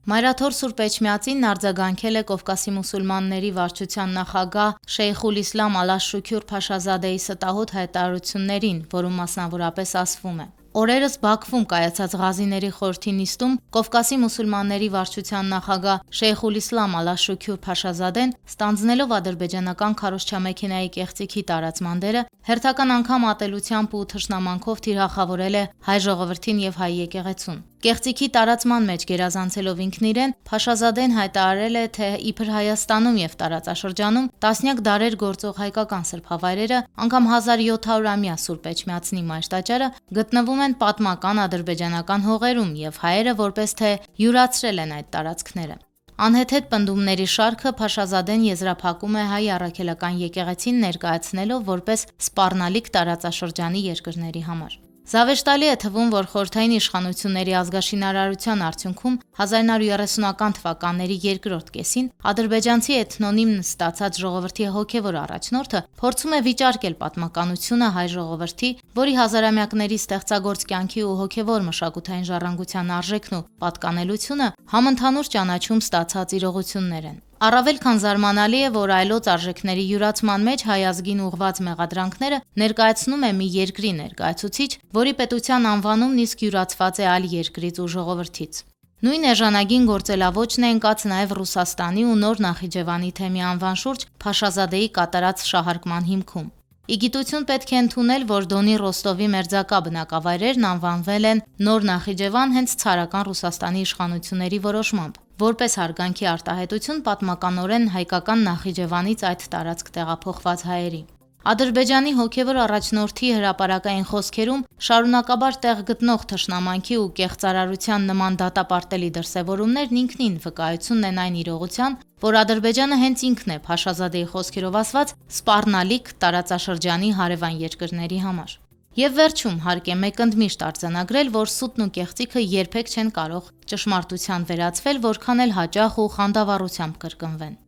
Մայրաթոր Սուրբ Էջմիածինն արձագանքել է Կովկասի մուսուլմանների վարչության նախագահ Շեյխուլ Իսլամ Ալաշուքյուր Փաշազադեի ստահոդ հայտարարություններին, որում մասնավորապես ասվում է. Օրերս Բաքվում կայացած Ղազիների խորհրդի նիստում Կովկասի մուսուլմանների վարչության նախագահ Շեյխուլ Իսլամ Ալաշուքյուր Փաշազադեն, ստանձնելով ադրբեջանական քարոզչամեքենայի կեղծիքի տարածման դերը, հերթական անգամ ատելությամբ ու թշնամանքով թիրախավորել է հայ ժողովրդին եւ հայ եկեղեցուն։ Կեղծիքի տարածման մեջ գերազանցելով ինքն իրեն, Փաշազադեն հայտարարել է, թե իբր Հայաստանում եւ տարածաշրջանում տասնյակ դարեր գործող հայկական սրբավայրերը, անգամ 1700-ամյա Սուրբ Էջմիածնի մայր տաճարը գտնվում են պատմական ադրբեջանական հողերում եւ հայերը որպես թե յուրացրել են այդ տարածքները։ Անհեթեթ պնդումների շարքը Փաշազադեն եզրափակում է հայ առաքելական եկեղեցին ներկայացնելով որպես սպառնալիք տարածաշրջանի երկրների համար։ Զավեշտալի է թվում, որ խորհրդային իշխանությունների ազգաշինարարության արդյունքում 1930-ական թվականների երկրորդ կեսին ադրբեջանցի էթնոնիմ ստացած ժողովրդի հոգևոր առաջնորդը փորձում է վիճարկել պատմականությունը հայ ժողովրդի, որի հազարամյակների ստեղծագործ կյանքի ու հոգևոր մշակութային ժառանգության արժեքն ու պատկանելությունը համընդհանուր ճանաչում ստացած իրողություններ են։ Առավել քան զարմանալի է, որ այլոց արժեքների յուրացման մեջ հայ ազգին ուղղված մեղադրանքները ներկայացնում է մի երկրի ներկայացուցիչ, որի պետության անվանումն իսկ յուրացված է այլ երկրից ու ժողովրդից։ Նույն էժանագին գործելավոճն է ընկած նաև Ռուսաստանի ու Նոր Նախիջևանի թեմի անվան շուրջ Փաշազադեի կատարած շահարկման հիմքում։ Իգիտություն պետք է ընդունել, որ Դոնի Ռոստովի մերձակա բնակավայրերն անվանվել են Նոր Նախիջևան հենց ցարական Ռուսաստանի իշխանությունների որոշմամբ, որպես հարգանքի արտահայտություն պատմականորեն հայկական Նախիջևանից այդ տարածք տեղափոխված հայերի։ Ադրբեջանի հոգևոր առաջնորդի հրապարակային խոսքերում շարունակաբար տեղ գտնող թշնամանքի ու կեղծարարության նման դատապարտելի դրսևորումներն ինքնին վկայությունն են այն իրողության, որ Ադրբեջանը հենց ինքն է Փաշազադեի խոսքերով ասված սպառնալիք տարածաշրջանի հարևան երկրների համար։ Եվ վերջում հարկ է մեկընդմիշտ արձանագրել, որ սուտն ու կեղծիքը երբեք չեն կարող ճշմարտության վերածվել, որքան էլ հաճախ ու խանդավառությամբ կրկնվեն։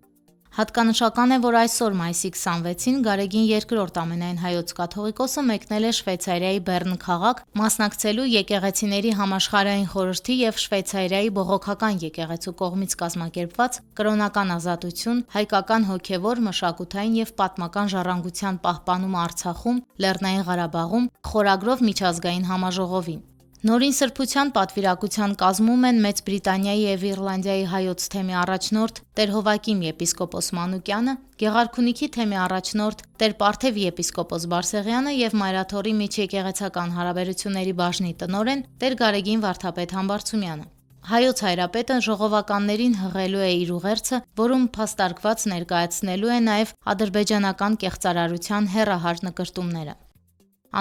Հատկանշական է, որ այսօր մայիսի 26-ին Գարեգին II ամենայն հայոց կաթողիկոսը մեկնել է Շվեյցարիայի Բեռն քաղաք մասնակցելու եկեղեցիների համաշխարհային խորհրդի եւ Շվեյցարիայի բողոքական եկեղեցու կողմից կազմակերպված կրոնական ազատություն, հայկական հոգևոր, մշակութային եւ պատմական ժառանգության պահպանումը Արցախում, Լեռնային Ղարաբաղում խորագրով միջազգային համաժողովին։ Նորին սրբության պատվիրակության կազմում են Մեծ Բրիտանիայի եւ Իռլանդիայի հայոց թեմի առաջնորդ Տեր Հովակիմ եպիսկոպոս Մանուկյանը, Գեղարքունիքի թեմի առաջնորդ Տեր Պարթև եպիսկոպոս Բարսեղյանը եւ Մայրաթորի միջեկեղեցական հարաբերությունների բաժնի տնօրեն Տեր Գարեգին Վարդապետ Համբարձումյանը։ Հայոց հայրապետը ժողովականներին հղելու է իր ուղերձը, որում փաստարկված ներկայացնելու է նաեւ ադրբեջանական կեղծարարության հեռահար նկրտումները։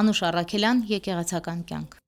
Անուշ Առաքելյան, Եկեղեցական կյանք։